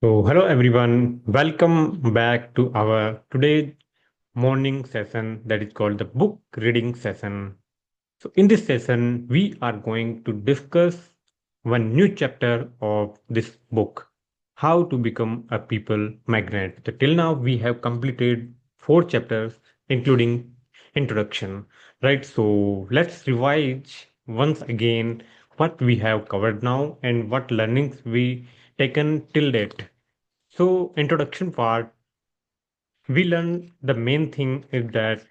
So, hello everyone, welcome back to our today's morning session that is called the book reading session. So, in this session, we are going to discuss one new chapter of this book, How to Become a People Magnet. So, till now, we have completed four chapters, including introduction, right? So, let's revise once again what we have covered now and what learnings we taken till date. So, introduction part, we learn the main thing is that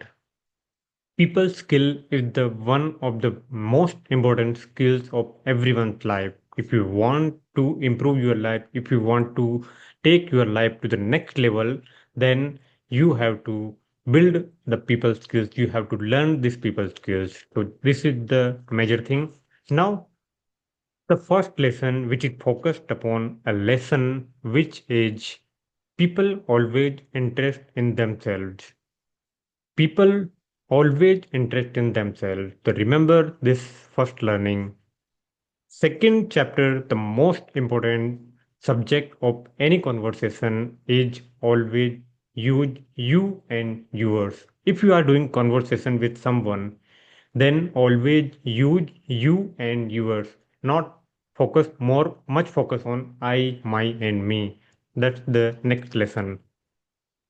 people skill is the one of the most important skills of everyone's life. If you want to improve your life, if you want to take your life to the next level, then you have to build the people skills. You have to learn these people skills. So this is the major thing. Now, the first lesson, which is focused upon a lesson which is people always interest in themselves. People always interest in themselves. So remember this first learning. Second chapter, the most important subject of any conversation is always use you and yours. If you are doing conversation with someone, then always use you and yours, not much focus on I, my, and me. That's the next lesson.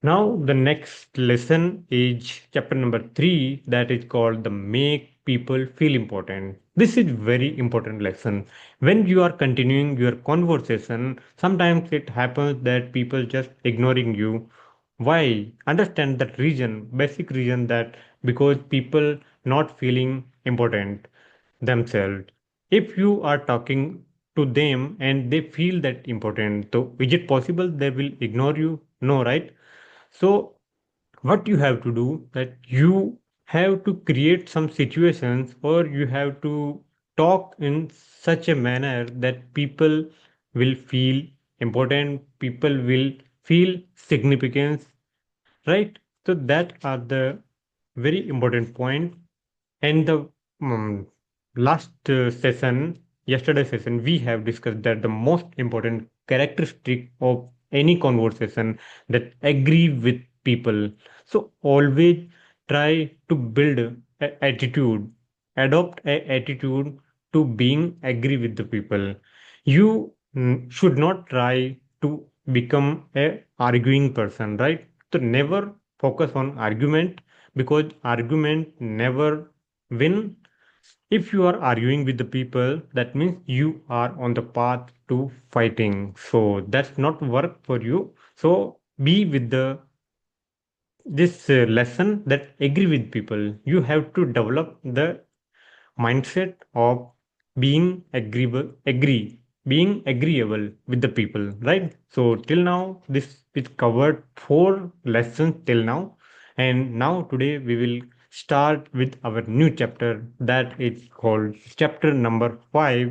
Now, the next lesson is chapter number 3, that is called the Make People Feel Important. This is very important lesson. When you are continuing your conversation, sometimes it happens that people just ignoring you. Why? Understand that reason, basic reason that because people not feeling important themselves. If you are talking to them and they feel that important, so is it possible they will ignore you? No, right? So what you have to do that you have to create some situations or you have to talk in such a manner that people will feel important, people will feel significance, right? So that are the very important point. And the last yesterday session, we have discussed that the most important characteristic of any conversation that agree with people. So always try to build a attitude, adopt a attitude to being agree with the people. You should not try to become a arguing person, right? So never focus on argument because argument never win. If you are arguing with the people, that means you are on the path to fighting. So that's not work for you. So be with the this lesson that agree with people. You have to develop the mindset of being agreeable with the people, right? So till now, this is covered four lessons till now, and now today we will start with our new chapter that is called chapter number 5,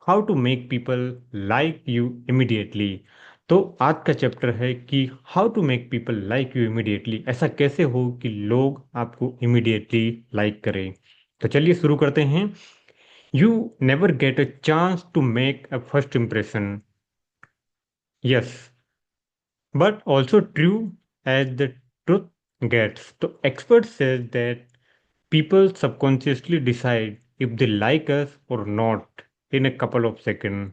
how to make people like you immediately. तो आज का chapter है कि how to make people like you immediately, ऐसा कैसे हो कि लोग आपको इमीडिएटली लाइक करें। तो चलिए शुरू करते हैं। You never get a chance to make a first impression, yes, but also true as the truth gets. So expert says that people subconsciously decide if they like us or not in a couple of seconds.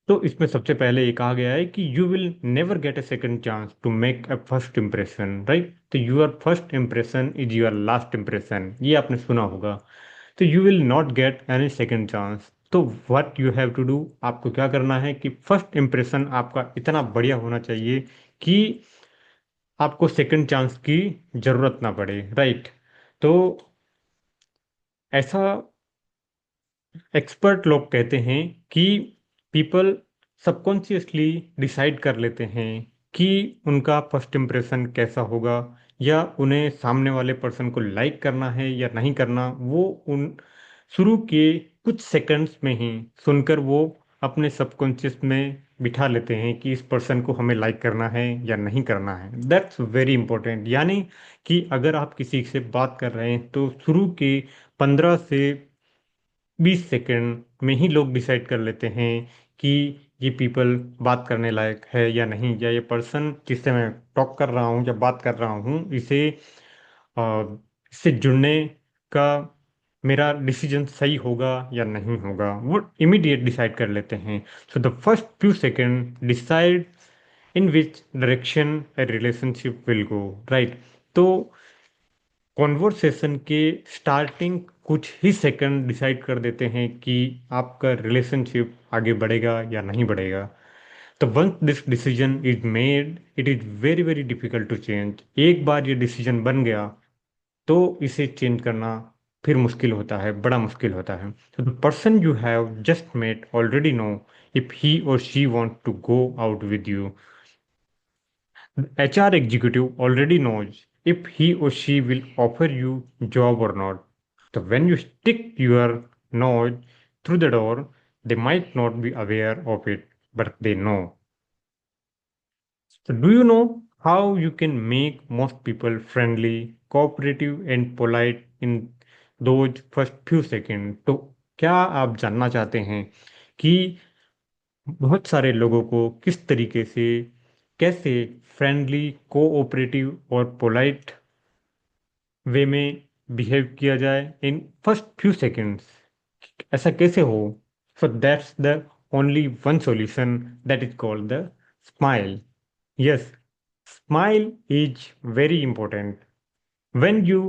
तो इसमें सबसे पहले ये कहा गया है कि you will never get a second chance to make a first impression, right? तो your first impression is your last impression, ये आपने सुना होगा। तो you will not get any second chance. तो what you have to do, आपको क्या करना है कि फर्स्ट इम्प्रेशन आपका इतना बढ़िया होना चाहिए कि आपको सेकंड चांस की जरूरत ना पड़े, राइट? तो ऐसा एक्सपर्ट लोग कहते हैं कि पीपल सबकॉन्शियसली डिसाइड कर लेते हैं कि उनका फर्स्ट इम्प्रेशन कैसा होगा या उन्हें सामने वाले पर्सन को लाइक करना है या नहीं करना। वो उन शुरू के कुछ सेकंड्स में ही सुनकर वो अपने सबकॉन्शियस में बिठा लेते हैं कि इस पर्सन को हमें लाइक करना है या नहीं करना है। That's very important. यानी कि अगर आप किसी से बात कर रहे हैं तो शुरू के 15 से 20 सेकंड में ही लोग डिसाइड कर लेते हैं कि ये पीपल बात करने लायक है या नहीं, या ये पर्सन जिससे मैं टॉक कर रहा हूँ या बात कर रहा हूँ, इससे जुड़ने का मेरा डिसीजन सही होगा या नहीं होगा, वो इमीडिएट डिसाइड कर लेते हैं। So the first few second decide in which direction A relationship will go, right. तो कॉन्वर्सेशन के स्टार्टिंग कुछ ही सेकंड डिसाइड कर देते हैं कि आपका रिलेशनशिप आगे बढ़ेगा या नहीं बढ़ेगा। तो once this decision is made, it is very very difficult to change. एक बार ये डिसीजन बन गया तो इसे चेंज करना फिर मुश्किल होता है, बड़ा मुश्किल होता है। तो the person you have just met already know if he और she want to go out with you. HR executive already knows if he or she will offer you job or not. So when you stick your nose through the door, they might not be aware of it, but they know. So do you know how you can make most people friendly, cooperative and polite in those first few seconds? तो क्या आप जानना चाहते हैं कि बहुत सारे लोगों को किस तरीके से, कैसे फ्रेंडली, कोऑपरेटिव और पोलाइट वे में बिहेव किया जाए इन फर्स्ट फ्यू सेकेंड्स? ऐसा कैसे हो? So that's the only one solution, that is called the smile. Yes, smile is very important when you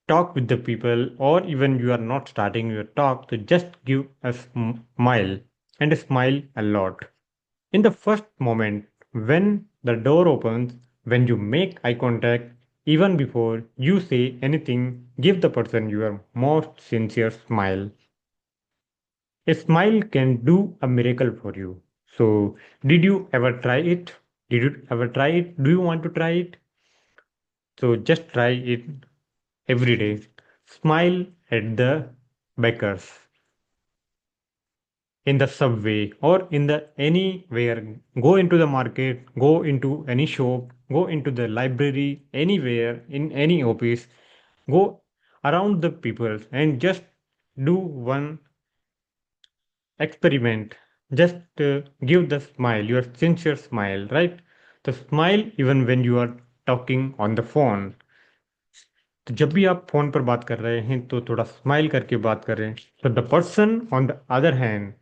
talk with the people, or even you are not starting your talk, to just give a smile, and a smile a lot. In the first moment, when the door opens, when you make eye contact, even before you say anything, give the person your most sincere smile. A smile can do a miracle for you. So, did you ever try it? Did you ever try it? Do you want to try it? So, just try it every day. Smile at the bakers, in the subway, or in the anywhere. Go into the market, go into any shop, go into the library, anywhere, in any office. Go around the people and just do one experiment. Just give the smile, your sincere smile, right? The smile even when you are talking on the phone. तो जब भी आप phone पर बात कर रहे हैं तो थोड़ा स्माइल करके बात करें, तो the person on the other hand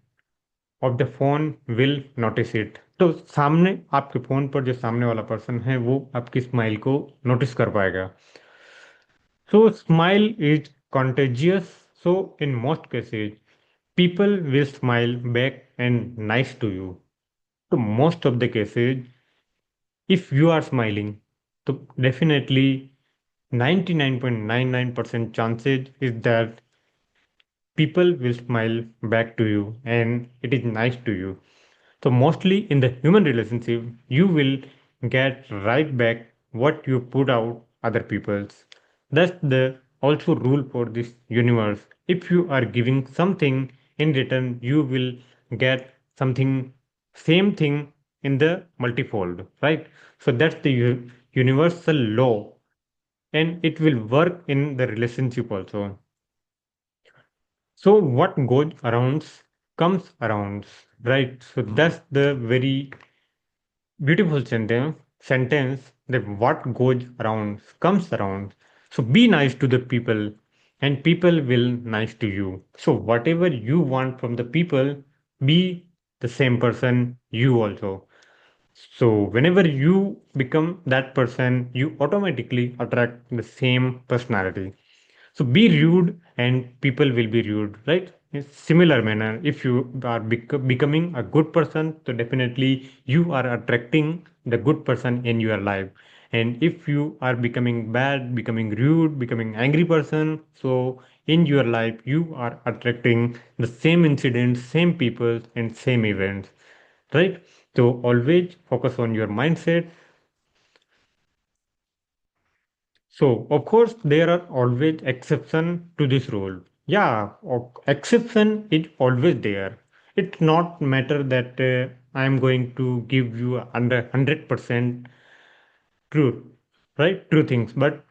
of the phone will notice it. तो सामने आपके फोन पर जो सामने वाला पर्सन है वो आपकी स्माइल को नोटिस कर पाएगा। सो smile is contagious. So in most cases people will smile back and nice to you. So most of the cases, if you are smiling, so definitely 99.99% chances is that people will smile back to you and it is nice to you. So mostly in the human relationship, you will get right back what you put out other people's. That's the also rule for this universe. If you are giving something in return, you will get something, same thing in the multifold, right? So that's the universal law, and it will work in the relationship also. So what goes around comes around, right? So that's the very beautiful sentence that what goes around comes around. So be nice to the people and people will nice to you. So whatever you want from the people, be the same person you also. So whenever you become that person, you automatically attract the same personality. So be rude and people will be rude, right? In similar manner, if you are becoming a good person, so definitely you are attracting the good person in your life. And if you are becoming bad, becoming rude, becoming angry person, so in your life you are attracting the same incidents, same people, and same events, right? So always focus on your mindset. So, of course, there are always exception to this rule. Yeah, exception is always there. It's not matter that I am going to give you under 100% truth, right? True things, but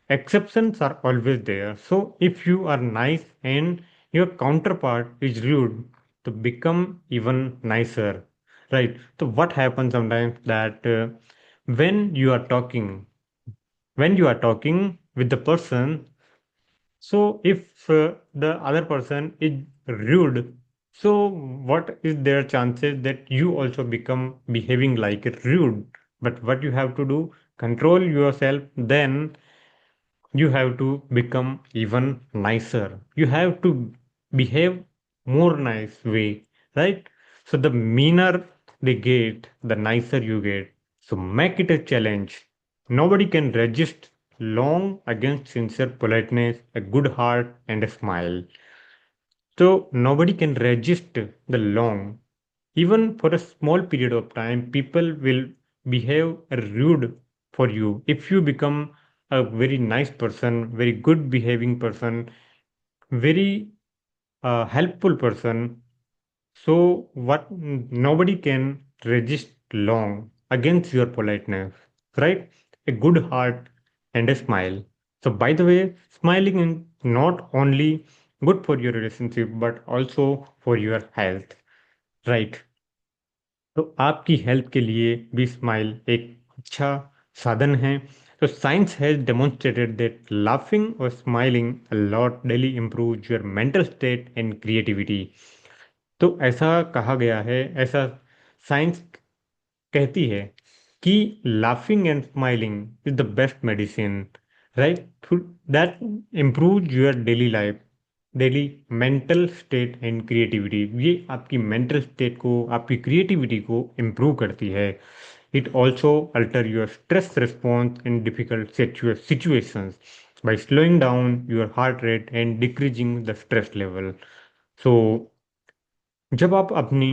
exceptions are always there. So, if you are nice and your counterpart is rude, to become even nicer, right? So what happens sometimes that when you are talking, when you are talking with the person, so if the other person is rude, so what is their chances that you also become behaving like rude? But what you have to do, control yourself, then you have to become even nicer. You have to behave more nice way, right? So the meaner they get, the nicer you get. So make it a challenge. Nobody can resist long against sincere politeness, a good heart, and a smile. So nobody can resist the long. Even for a small period of time, people will behave rude for you. If you become a very nice person, very good behaving person, very helpful person, so what nobody can resist long against your politeness, right? A good heart and a smile. So by the way, smiling is not only good for your relationship but also for your health, right? तो आपकी health के लिए भी smile एक अच्छा साधन है तो science has demonstrated that laughing और smiling a lot daily improves your mental state and creativity तो ऐसा कहा गया है ऐसा साइंस कहती है कि laughing and smiling is the best medicine right that improves your daily life daily mental state and creativity ये आपकी मेंटल स्टेट को आपकी क्रिएटिविटी को इम्प्रूव करती है it also alter your stress response in difficult situations by slowing down your heart rate and decreasing the stress level. So जब आप अपनी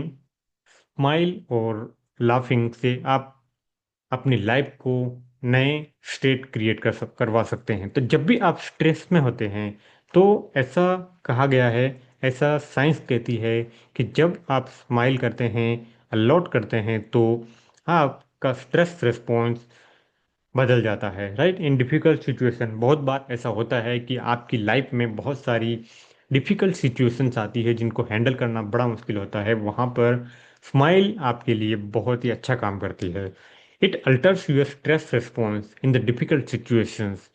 स्माइल और लाफिंग से आप अपनी लाइफ को नए स्टेट क्रिएट करवा सकते हैं तो जब भी आप स्ट्रेस में होते हैं तो ऐसा कहा गया है ऐसा साइंस कहती है कि जब आप स्माइल करते हैं अलॉट करते हैं तो आपका स्ट्रेस रिस्पॉन्स बदल जाता है राइट इन डिफ़िकल्ट सिचुएशन बहुत बार ऐसा होता है कि आपकी लाइफ में बहुत सारी डिफ़िकल्ट सिचुएशंस आती है जिनको हैंडल करना बड़ा मुश्किल होता है वहाँ पर स्माइल आपके लिए बहुत ही अच्छा काम करती है it altars your stress response in the difficult situations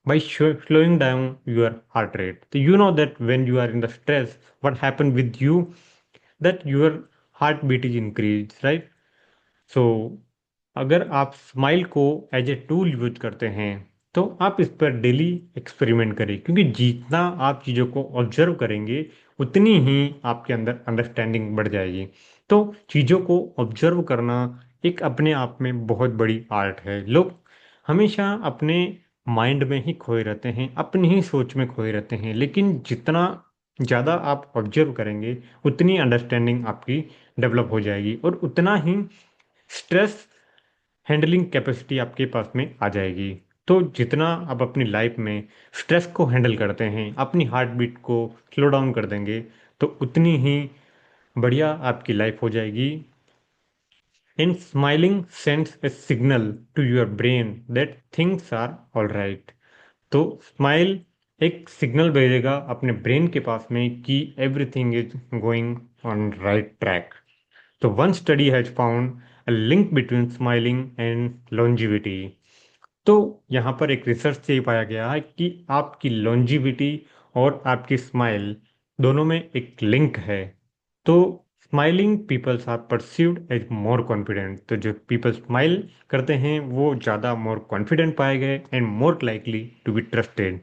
by slowing down your heart rate. So you know that when you are in the stress, what happened with you? That your heartbeat is increased, right? सो अगर आप smile को as a tool use करते हैं तो आप इस पर daily experiment करें क्योंकि जितना आप चीज़ों को ऑब्जर्व करेंगे उतनी ही आपके अंदर अंडरस्टैंडिंग बढ़ जाएगी तो चीज़ों को ऑब्जर्व करना एक अपने आप में बहुत बड़ी आर्ट है लोग हमेशा अपने माइंड में ही खोए रहते हैं अपनी ही सोच में खोए रहते हैं लेकिन जितना ज़्यादा आप ऑब्जर्व करेंगे उतनी अंडरस्टैंडिंग आपकी डेवलप हो जाएगी और उतना ही स्ट्रेस हैंडलिंग कैपेसिटी आपके पास में आ जाएगी तो जितना आप अपनी लाइफ में स्ट्रेस को हैंडल करते हैं अपनी हार्ट बीट को स्लो डाउन कर देंगे तो उतनी ही बढ़िया आपकी लाइफ हो जाएगी in smiling sends a signal to your brain that things are all right तो स्माइल एक सिग्नल भेजेगा अपने ब्रेन के पास में कि everything is going on right track So one study has found a link between smiling and longevity. तो यहाँ पर एक रिसर्च से ये पाया गया है कि आपकी लॉन्जिविटी और आपकी स्माइल दोनों में एक लिंक है तो smiling peoples are perceived as more confident तो जो पीपल स्माइल करते हैं वो ज़्यादा मोर कॉन्फिडेंट पाए गए and more likely to be trusted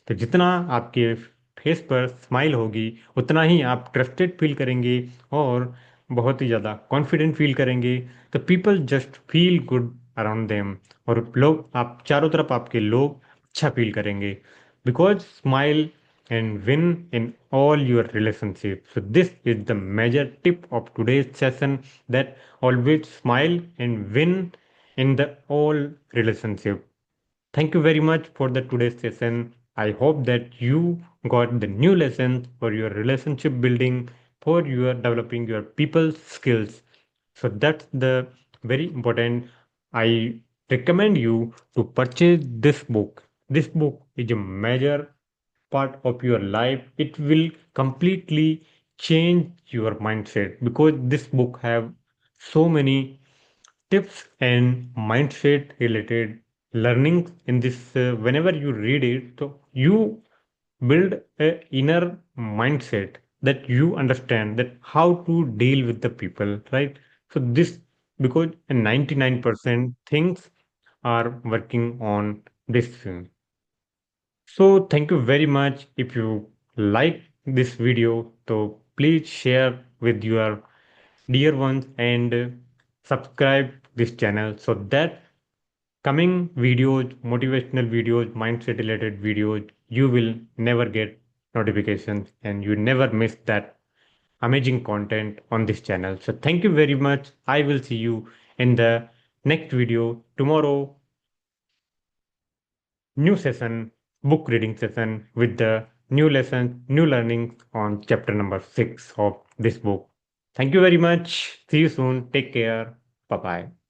तो जितना आपके फेस पर स्माइल होगी उतना ही आप ट्रस्टेड फील करेंगे और बहुत ही ज़्यादा कॉन्फिडेंट फील करेंगे तो people just feel good around them और लोग आप चारों तरफ आपके लोग अच्छा फील करेंगे because smile and win in all your relationships. So this is the major tip of today's session that always smile and win in the all relationship. Thank you very much for the today's session. I hope that you got the new lessons for your relationship building, for your developing your people skills. So that's the very important. I recommend you to purchase this book. This book is a major part of your life. It will completely change your mindset, because this book have so many tips and mindset related learnings in this. Whenever you read it, so you build a inner mindset that you understand that how to deal with the people, right? So this, because 99% things are working on this film. So thank you very much. If you like this video, so please share with your dear ones and subscribe this channel, so that coming videos, motivational videos, mindset related videos, you will never get notifications and you never miss that amazing content on this channel. So thank you very much. I will see you in the next video tomorrow. New session, book reading session with the new lessons, new learnings on chapter number 6 of this book. Thank you very much. See you soon. Take care. Bye bye.